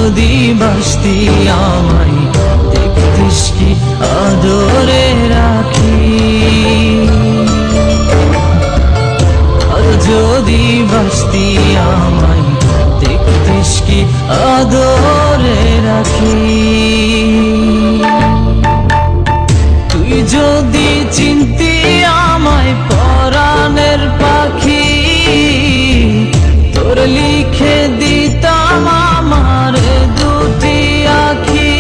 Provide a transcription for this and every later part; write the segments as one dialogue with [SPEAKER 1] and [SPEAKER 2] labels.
[SPEAKER 1] যদি বাসতি আমায় দেখতিস কি আদরে রাখি, আর যদি বাসতি আমায় দেখতিস কি আদরে রাখি। তুই যদি চিনতি আমায় পরাণের পাখি, তোর লিখে দিতাম আমার দুটি আঁখি।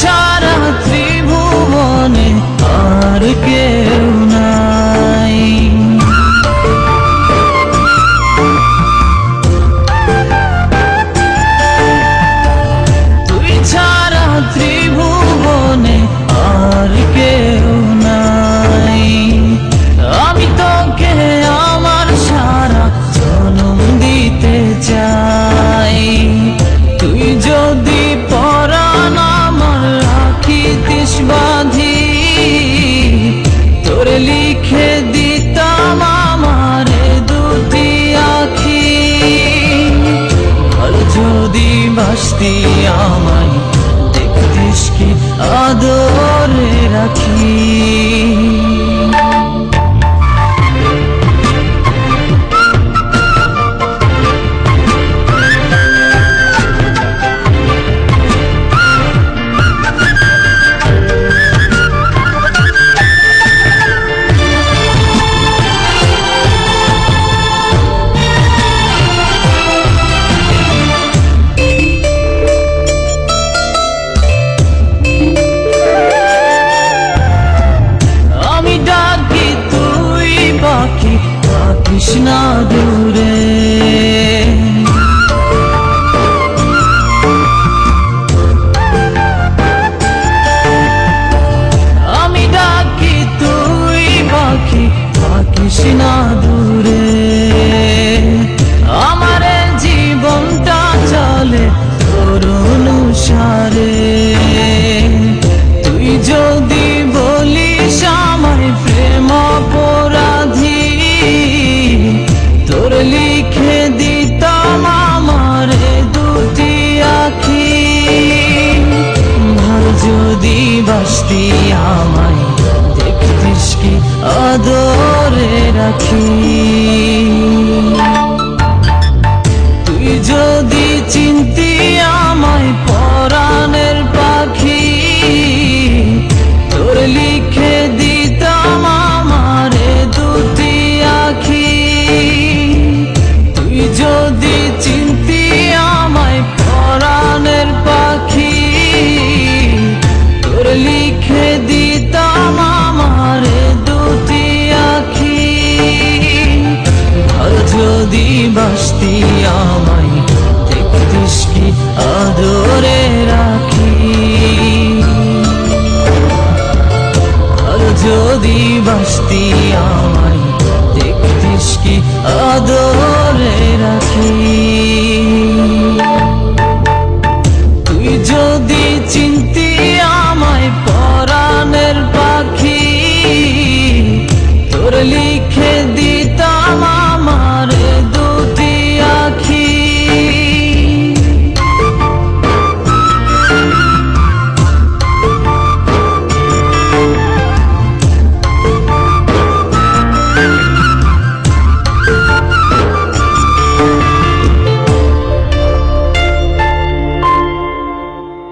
[SPEAKER 1] ছাড়া ত্রিভুবনে আর কেউ নাই, তুই ছাড়া ত্রিভুবনে আর কেউ নাই। আমি তোকে আমার সারা জনম দিতে চাই, তুই যদি পরাণ বাঁধি, তোর লিখে দিতাম আমার দুটি আঁখি। আর যদি বাসতি আমায় দেখতিস কি আদরে রাখি। কৃষ্ণা দূরে আমি ডাকি, তুই পাখি কৃষ্ণা দূরে। আমার জীবনটা চলে তোর অনুসারে, তুই যদি বলিস আমায় প্রেম অপরাধী, তোর লিখে দিতাম আমার দুটি আঁখি। আর যদি বাসতি আমায় দেখতিস কি আদরে রাখি, তুই যদি চিনতি আমায় পরাণের পাখি, তোর লিখে দিতাম আমার দুটি আঁখি। তুই যদি চিনতি আমায় পরাণের পাখি, তোর লিখে দিতাম আমার দুটি আঁখি। আর যদি বাসতি আমায় দেখতিস কি আদরে রাখি, আর যদি বাসতি আমায় দেখতিস কি আদরে রাখি। তুই যদি চিনতি আমায় পরাণের পাখি, তোর লিখে দি